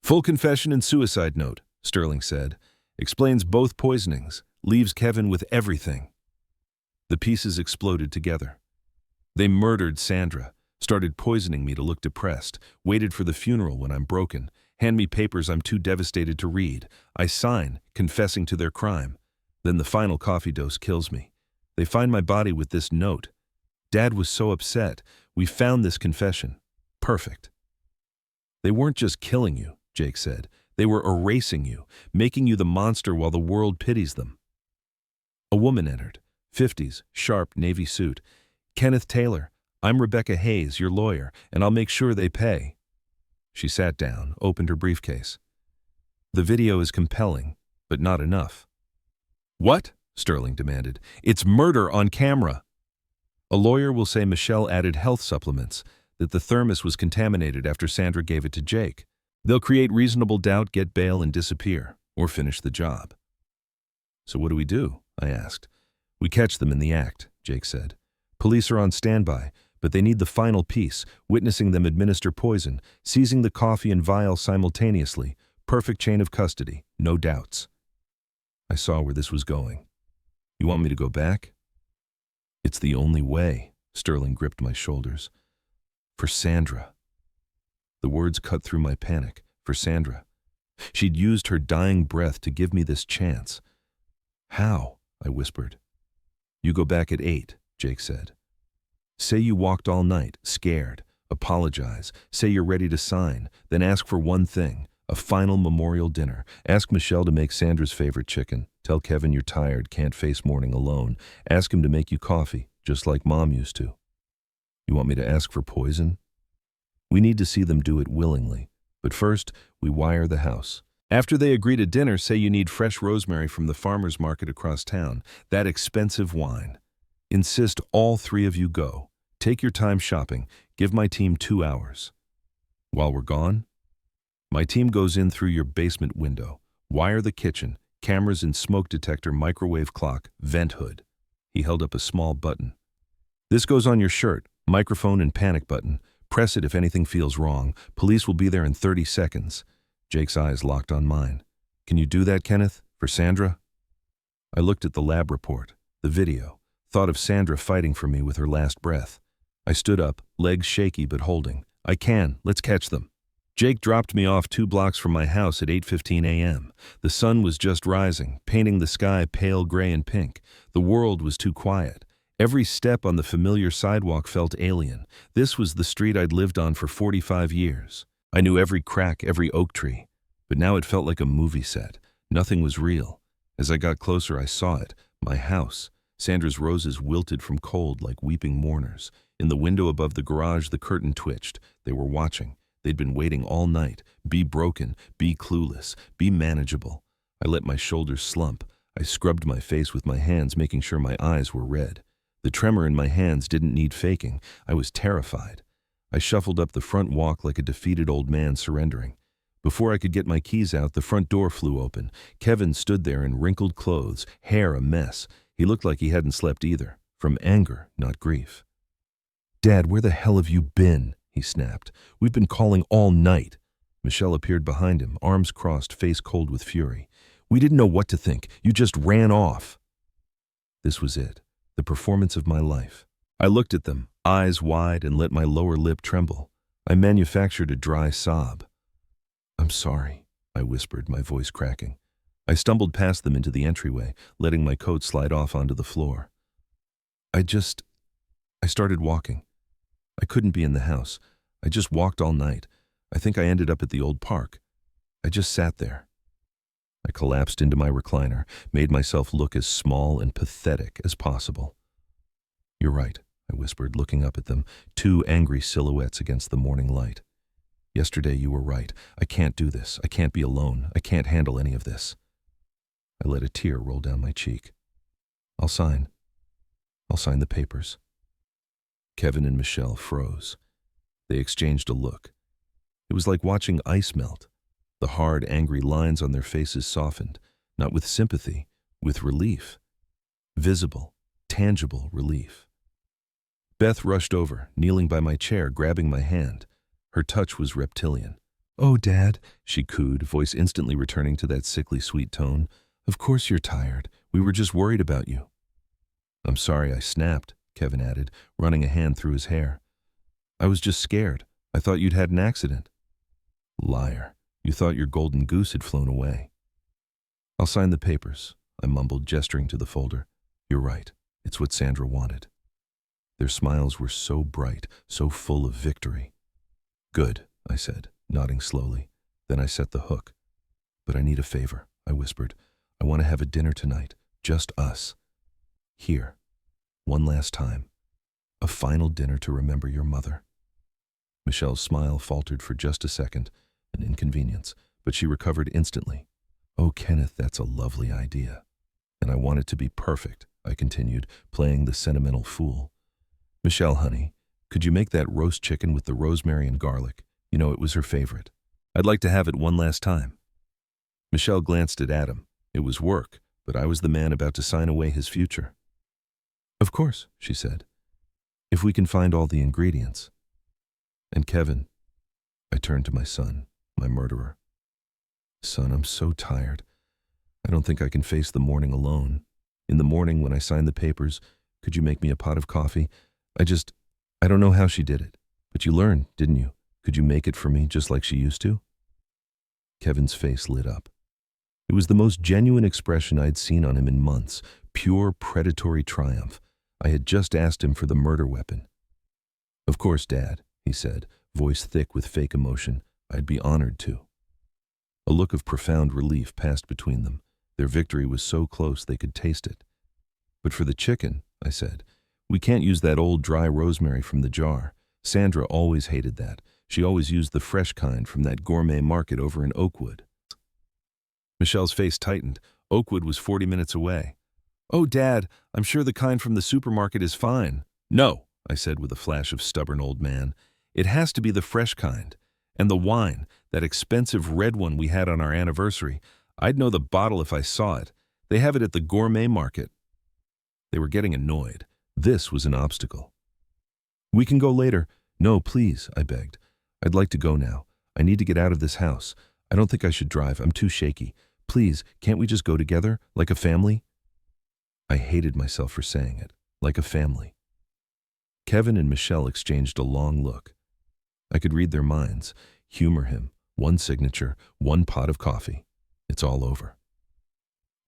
"Full confession and suicide note," Sterling said. "Explains both poisonings. Leaves Kevin with everything." The pieces exploded together. They murdered Sandra, started poisoning me to look depressed, waited for the funeral when I'm broken, hand me papers I'm too devastated to read. I sign, confessing to their crime. Then the final coffee dose kills me. They find my body with this note. "Dad was so upset. We found this confession. Perfect." "They weren't just killing you," Jake said. "They were erasing you, making you the monster while the world pities them." A woman entered, 50s, sharp navy suit. "Kenneth Taylor, I'm Rebecca Hayes, your lawyer, and I'll make sure they pay." She sat down, opened her briefcase. "The video is compelling, but not enough." "What?" Sterling demanded. "It's murder on camera." "A lawyer will say Michelle added health supplements, that the thermos was contaminated after Sandra gave it to Jake." They'll create reasonable doubt, get bail, and disappear, or finish the job. So what do we do? I asked. We catch them in the act, Jake said. Police are on standby, but they need the final piece, witnessing them administer poison, seizing the coffee and vial simultaneously. Perfect chain of custody, no doubts. I saw where this was going. You want me to go back? It's the only way, Sterling gripped my shoulders. For Sandra. The words cut through my panic. For Sandra. She'd used her dying breath to give me this chance. How? I whispered. You go back at 8, Jake said. Say you walked all night, scared. Apologize. Say you're ready to sign. Then ask for one thing, a final memorial dinner. Ask Michelle to make Sandra's favorite chicken. Tell Kevin you're tired, can't face morning alone. Ask him to make you coffee, just like Mom used to. You want me to ask for poison? We need to see them do it willingly. But first, we wire the house. After they agree to dinner, say you need fresh rosemary from the farmer's market across town, that expensive wine. Insist all 3 of you go. Take your time shopping. Give my team 2 hours. While we're gone, my team goes in through your basement window. Wire the kitchen, cameras and smoke detector, microwave clock, vent hood. He held up a small button. This goes on your shirt, microphone and panic button. Press it if anything feels wrong. Police will be there in 30 seconds. Jake's eyes locked on mine. Can you do that, Kenneth? For Sandra? I looked at the lab report, the video, thought of Sandra fighting for me with her last breath. I stood up, legs shaky but holding. I can. Let's catch them. Jake dropped me off 2 blocks from my house at 8:15 a.m. The sun was just rising, painting the sky pale gray and pink. The world was too quiet. Every step on the familiar sidewalk felt alien. This was the street I'd lived on for 45 years. I knew every crack, every oak tree. But now it felt like a movie set. Nothing was real. As I got closer, I saw it. My house. Sandra's roses wilted from cold like weeping mourners. In the window above the garage, the curtain twitched. They were watching. They'd been waiting all night. Be broken. Be clueless. Be manageable. I let my shoulders slump. I scrubbed my face with my hands, making sure my eyes were red. The tremor in my hands didn't need faking. I was terrified. I shuffled up the front walk like a defeated old man surrendering. Before I could get my keys out, the front door flew open. Kevin stood there in wrinkled clothes, hair a mess. He looked like he hadn't slept either, from anger, not grief. Dad, where the hell have you been? He snapped. We've been calling all night. Michelle appeared behind him, arms crossed, face cold with fury. We didn't know what to think. You just ran off. This was it, the performance of my life. I looked at them, eyes wide, and let my lower lip tremble. I manufactured a dry sob. I'm sorry, I whispered, my voice cracking. I stumbled past them into the entryway, letting my coat slide off onto the floor. I started walking. I couldn't be in the house. I just walked all night. I think I ended up at the old park. I just sat there. I collapsed into my recliner, made myself look as small and pathetic as possible. You're right, I whispered, looking up at them, 2 angry silhouettes against the morning light. Yesterday you were right. I can't do this. I can't be alone. I can't handle any of this. I let a tear roll down my cheek. I'll sign the papers. Kevin and Michelle froze. They exchanged a look. It was like watching ice melt. The hard, angry lines on their faces softened, not with sympathy, with relief. Visible, tangible relief. Beth rushed over, kneeling by my chair, grabbing my hand. Her touch was reptilian. Oh, Dad, she cooed, voice instantly returning to that sickly sweet tone. Of course you're tired. We were just worried about you. I'm sorry I snapped, Kevin added, running a hand through his hair. I was just scared. I thought you'd had an accident. Liar. You thought your golden goose had flown away. I'll sign the papers, I mumbled, gesturing to the folder. You're right. It's what Sandra wanted. Their smiles were so bright, so full of victory. Good, I said, nodding slowly. Then I set the hook. But I need a favor, I whispered. I want to have a dinner tonight, just us. Here. One last time. A final dinner to remember your mother. Michelle's smile faltered for just a second, an inconvenience, but she recovered instantly. Oh, Kenneth, that's a lovely idea. And I want it to be perfect, I continued, playing the sentimental fool. Michelle, honey, could you make that roast chicken with the rosemary and garlic? You know, it was her favorite. I'd like to have it one last time. Michelle glanced at Adam. It was work, but I was the man about to sign away his future. Of course, she said, if we can find all the ingredients. And Kevin, I turned to my son, my murderer. Son, I'm so tired. I don't think I can face the morning alone. In the morning when I sign the papers, could you make me a pot of coffee? I don't know how she did it. But you learned, didn't you? Could you make it for me just like she used to? Kevin's face lit up. It was the most genuine expression I'd seen on him in months, pure predatory triumph. I had just asked him for the murder weapon. Of course, Dad, he said, voice thick with fake emotion. I'd be honored to. A look of profound relief passed between them. Their victory was so close they could taste it. But for the chicken, I said, we can't use that old dry rosemary from the jar. Sandra always hated that. She always used the fresh kind from that gourmet market over in Oakwood. Michelle's face tightened. Oakwood was 40 minutes away. Oh, Dad, I'm sure the kind from the supermarket is fine. No, I said with a flash of stubborn old man. It has to be the fresh kind. And the wine, that expensive red one we had on our anniversary, I'd know the bottle if I saw it. They have it at the gourmet market. They were getting annoyed. This was an obstacle. We can go later. No, please, I begged. I'd like to go now. I need to get out of this house. I don't think I should drive. I'm too shaky. Please, can't we just go together, like a family? I hated myself for saying it, like a family. Kevin and Michelle exchanged a long look. I could read their minds, humor him, one signature, one pot of coffee. It's all over.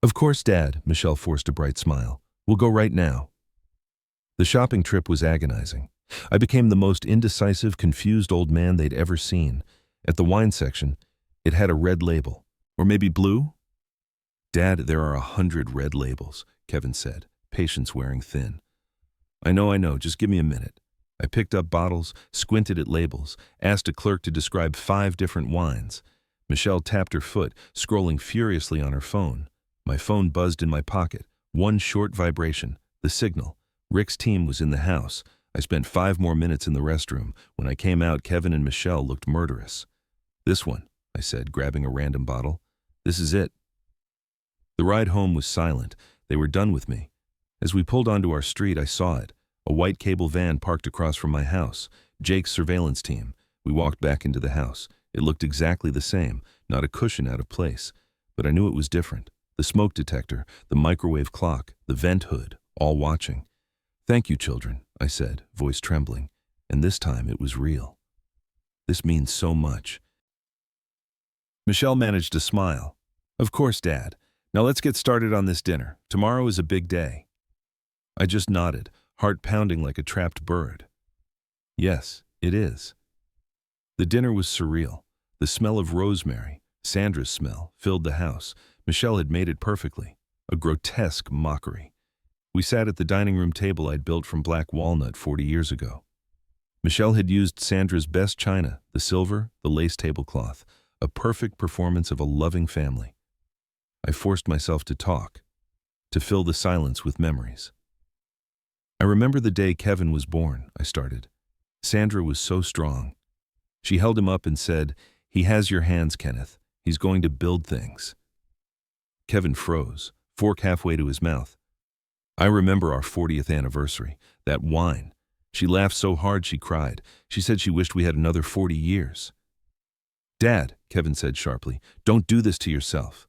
Of course, Dad, Michelle forced a bright smile. We'll go right now. The shopping trip was agonizing. I became the most indecisive, confused old man they'd ever seen. At the wine section, it had a red label. Or maybe blue? Dad, there are 100 red labels, Kevin said, patience wearing thin. I know, just give me a minute. I picked up bottles, squinted at labels, asked a clerk to describe 5 different wines. Michelle tapped her foot, scrolling furiously on her phone. My phone buzzed in my pocket. One short vibration, the signal. Rick's team was in the house. I spent 5 more minutes in the restroom. When I came out, Kevin and Michelle looked murderous. This one, I said, grabbing a random bottle. This is it. The ride home was silent. They were done with me. As we pulled onto our street, I saw it. A white cable van parked across from my house. Jake's surveillance team. We walked back into the house. It looked exactly the same, not a cushion out of place. But I knew it was different. The smoke detector, the microwave clock, the vent hood, all watching. Thank you, children, I said, voice trembling. And this time it was real. This means so much. Michelle managed to smile. Of course, Dad. Now let's get started on this dinner. Tomorrow is a big day. I just nodded, heart pounding like a trapped bird. Yes, it is. The dinner was surreal. The smell of rosemary, Sandra's smell, filled the house. Michelle had made it perfectly. A grotesque mockery. We sat at the dining room table I'd built from black walnut 40 years ago. Michelle had used Sandra's best china, the silver, the lace tablecloth, a perfect performance of a loving family. I forced myself to talk, to fill the silence with memories. I remember the day Kevin was born, I started. Sandra was so strong. She held him up and said, "He has your hands, Kenneth. He's going to build things." Kevin froze, fork halfway to his mouth. I remember our 40th anniversary, that wine. She laughed so hard she cried. She said she wished we had another 40 years. Dad, Kevin said sharply, don't do this to yourself.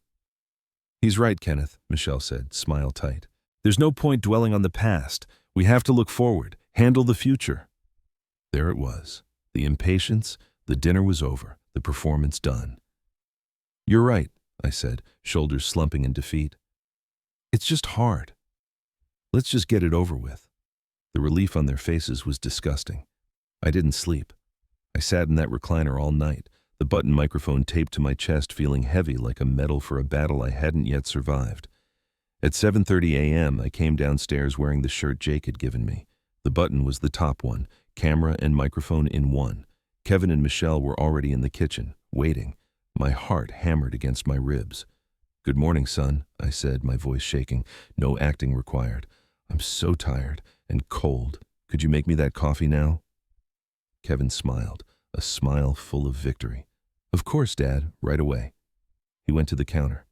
He's right, Kenneth, Michelle said, smile tight. There's no point dwelling on the past. We have to look forward, handle the future. There it was. The impatience, the dinner was over, the performance done. You're right, I said, shoulders slumping in defeat. It's just hard. Let's just get it over with. The relief on their faces was disgusting. I didn't sleep. I sat in that recliner all night, the button microphone taped to my chest, feeling heavy like a medal for a battle I hadn't yet survived. At 7:30 a.m., I came downstairs wearing the shirt Jake had given me. The button was the top one, camera and microphone in one. Kevin and Michelle were already in the kitchen, waiting. My heart hammered against my ribs. Good morning, son, I said, my voice shaking. No acting required. I'm so tired and cold. Could you make me that coffee now? Kevin smiled, a smile full of victory. Of course, Dad, right away. He went to the counter.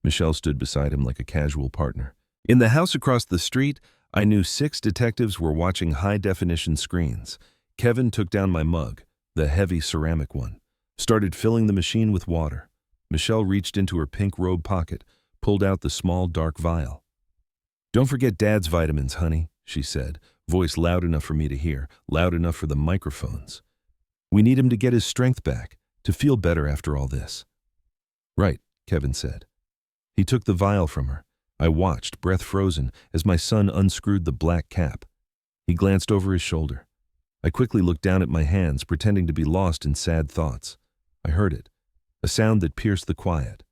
Michelle stood beside him like a casual partner. In the house across the street, I knew 6 detectives were watching high-definition screens. Kevin took down my mug, the heavy ceramic one, started filling the machine with water. Michelle reached into her pink robe pocket, pulled out the small, dark vial. "Don't forget Dad's vitamins, honey," she said, voice loud enough for me to hear, loud enough for the microphones. "We need him to get his strength back, to feel better after all this." "Right," Kevin said. He took the vial from her. I watched, breath frozen, as my son unscrewed the black cap. He glanced over his shoulder. I quickly looked down at my hands, pretending to be lost in sad thoughts. I heard it, a sound that pierced the quiet.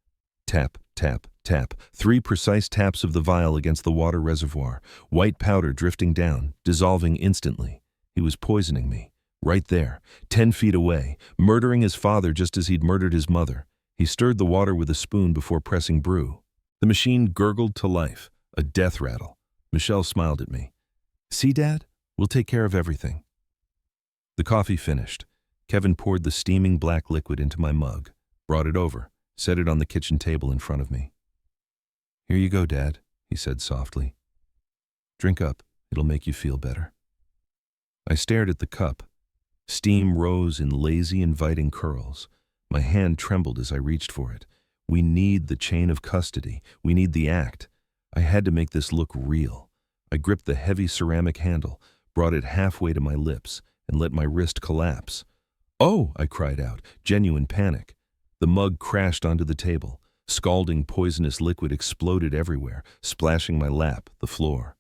Tap, tap, tap, 3 precise taps of the vial against the water reservoir, white powder drifting down, dissolving instantly. He was poisoning me, right there, 10 feet away, murdering his father just as he'd murdered his mother. He stirred the water with a spoon before pressing brew. The machine gurgled to life, a death rattle. Michelle smiled at me. "See, Dad? We'll take care of everything." The coffee finished. Kevin poured the steaming black liquid into my mug, brought it over, set it on the kitchen table in front of me. "Here you go, Dad," he said softly. "Drink up. It'll make you feel better." I stared at the cup. Steam rose in lazy, inviting curls. My hand trembled as I reached for it. We need the chain of custody. We need the act. I had to make this look real. I gripped the heavy ceramic handle, brought it halfway to my lips, and let my wrist collapse. "Oh!" I cried out, genuine panic. The mug crashed onto the table. Scalding, poisonous liquid exploded everywhere, splashing my lap, the floor.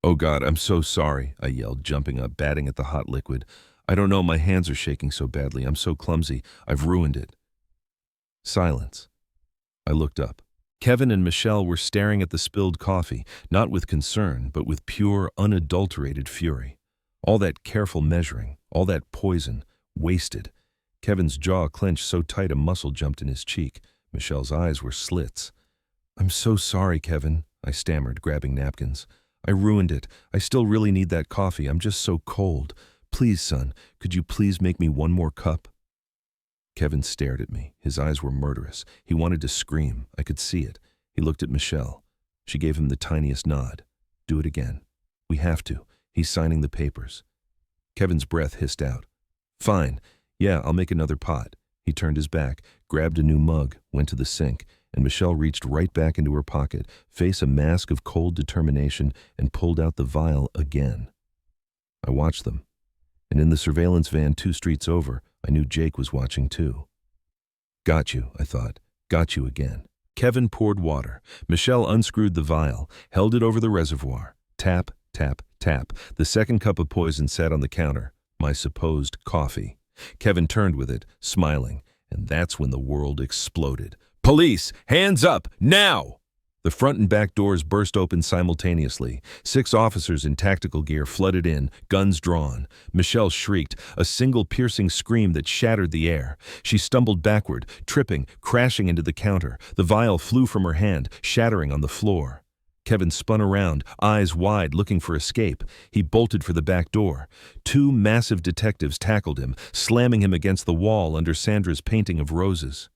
"Oh God, I'm so sorry," I yelled, jumping up, batting at the hot liquid. "I don't know, my hands are shaking so badly. I'm so clumsy. I've ruined it." Silence. I looked up. Kevin and Michelle were staring at the spilled coffee, not with concern, but with pure, unadulterated fury. All that careful measuring, all that poison, wasted. Kevin's jaw clenched so tight a muscle jumped in his cheek. Michelle's eyes were slits. "I'm so sorry, Kevin," I stammered, grabbing napkins. "I ruined it. I still really need that coffee. I'm just so cold. Please, son, could you please make me one more cup?" Kevin stared at me. His eyes were murderous. He wanted to scream. I could see it. He looked at Michelle. She gave him the tiniest nod. "Do it again. We have to. He's signing the papers." Kevin's breath hissed out. "Fine. Yeah, I'll make another pot." He turned his back, grabbed a new mug, went to the sink, and Michelle reached right back into her pocket, face a mask of cold determination, and pulled out the vial again. I watched them. And in the surveillance van 2 streets over, I knew Jake was watching too. "Got you," I thought. "Got you again." Kevin poured water. Michelle unscrewed the vial, held it over the reservoir. Tap, tap, tap. The second cup of poison sat on the counter, my supposed coffee. Kevin turned with it, smiling, and that's when the world exploded. "Police! Hands up! Now!" The front and back doors burst open simultaneously. 6 officers in tactical gear flooded in, guns drawn. Michelle shrieked, a single piercing scream that shattered the air. She stumbled backward, tripping, crashing into the counter. The vial flew from her hand, shattering on the floor. Kevin spun around, eyes wide, looking for escape. He bolted for the back door. 2 massive detectives tackled him, slamming him against the wall under Sandra's painting of roses.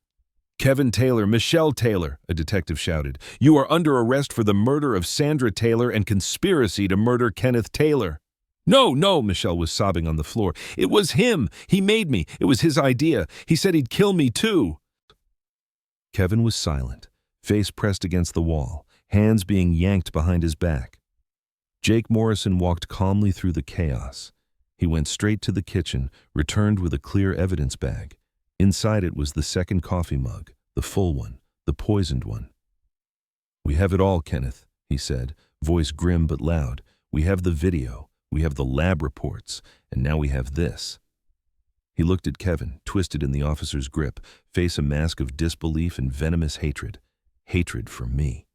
"Kevin Taylor, Michelle Taylor," a detective shouted. "You are under arrest for the murder of Sandra Taylor and conspiracy to murder Kenneth Taylor." "No, no," Michelle was sobbing on the floor. "It was him. He made me. It was his idea. He said he'd kill me too." Kevin was silent, face pressed against the wall, hands being yanked behind his back. Jake Morrison walked calmly through the chaos. He went straight to the kitchen, returned with a clear evidence bag. Inside it was the second coffee mug, the full one, the poisoned one. "We have it all, Kenneth," he said, voice grim but loud. "We have the video, we have the lab reports, and now we have this." He looked at Kevin, twisted in the officer's grip, face a mask of disbelief and venomous hatred. Hatred for me.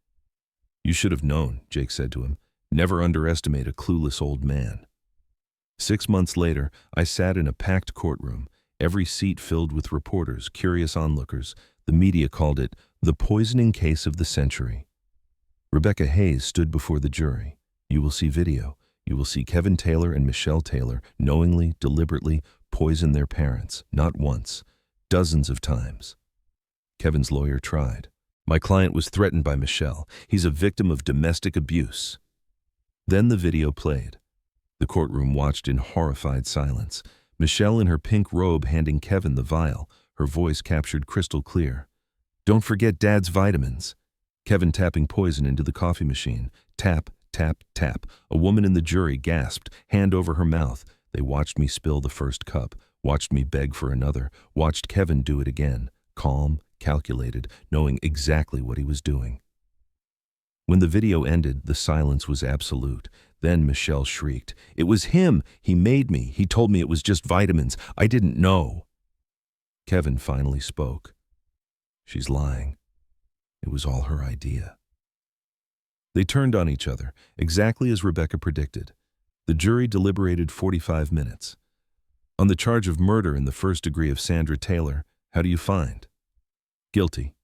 "You should have known," Jake said to him. "Never underestimate a clueless old man." 6 months later, I sat in a packed courtroom, every seat filled with reporters, curious onlookers. The media called it the poisoning case of the century. Rebecca Hayes stood before the jury. You will see video. You will see Kevin Taylor and Michelle Taylor knowingly, deliberately poison their parents, not once, dozens of times. Kevin's lawyer tried. My client was threatened by Michelle. He's a victim of domestic abuse. Then the video played. The courtroom watched in horrified silence. Michelle in her pink robe handing Kevin the vial, her voice captured crystal clear. "Don't forget Dad's vitamins." Kevin tapping poison into the coffee machine. Tap, tap, tap. A woman in the jury gasped, hand over her mouth. They watched me spill the first cup, watched me beg for another, watched Kevin do it again, calm, calculated, knowing exactly what he was doing. When the video ended, the silence was absolute. Then Michelle shrieked, "It was him! He made me! He told me it was just vitamins! I didn't know!" Kevin finally spoke. "She's lying. It was all her idea." They turned on each other, exactly as Rebecca predicted. The jury deliberated 45 minutes. "On the charge of murder in the first degree of Sandra Taylor, how do you find?" "Guilty."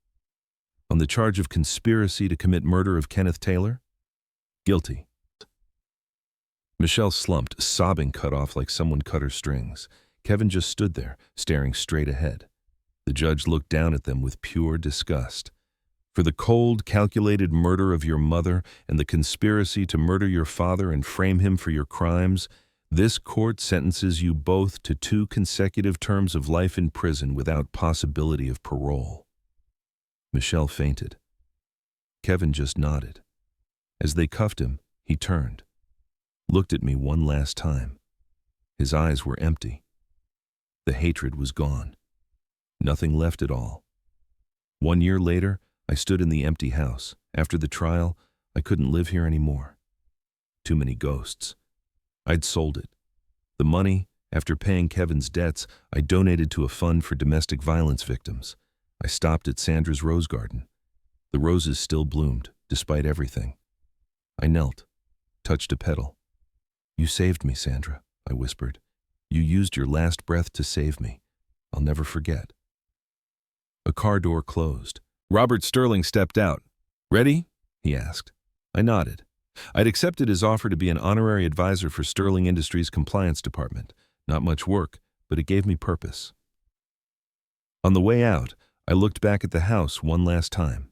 "On the charge of conspiracy to commit murder of Kenneth Taylor?" "Guilty." Michelle slumped, sobbing cut off like someone cut her strings. Kevin just stood there, staring straight ahead. The judge looked down at them with pure disgust. "For the cold, calculated murder of your mother and the conspiracy to murder your father and frame him for your crimes, this court sentences you both to 2 consecutive terms of life in prison without possibility of parole." Michelle fainted. Kevin just nodded. As they cuffed him, he turned, looked at me one last time. His eyes were empty. The hatred was gone. Nothing left at all. 1 year later, I stood in the empty house. After the trial, I couldn't live here anymore. Too many ghosts. I'd sold it. The money, after paying Kevin's debts, I donated to a fund for domestic violence victims. I stopped at Sandra's rose garden. The roses still bloomed, despite everything. I knelt, touched a petal. "You saved me, Sandra," I whispered. "You used your last breath to save me. I'll never forget." A car door closed. Robert Sterling stepped out. "Ready?" he asked. I nodded. I'd accepted his offer to be an honorary advisor for Sterling Industries' compliance department. Not much work, but it gave me purpose. On the way out, I looked back at the house one last time.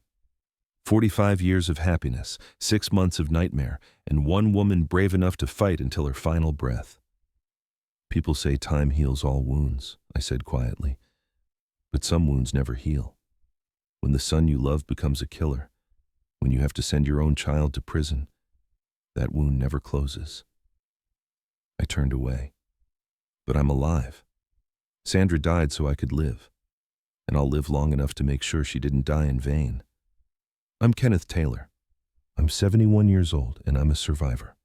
45 years of happiness, 6 months of nightmare, and one woman brave enough to fight until her final breath. "People say time heals all wounds," I said quietly. "But some wounds never heal. When the son you love becomes a killer, when you have to send your own child to prison, that wound never closes." I turned away. But I'm alive. Sandra died so I could live. And I'll live long enough to make sure she didn't die in vain. I'm Kenneth Taylor. I'm 71 years old, and I'm a survivor.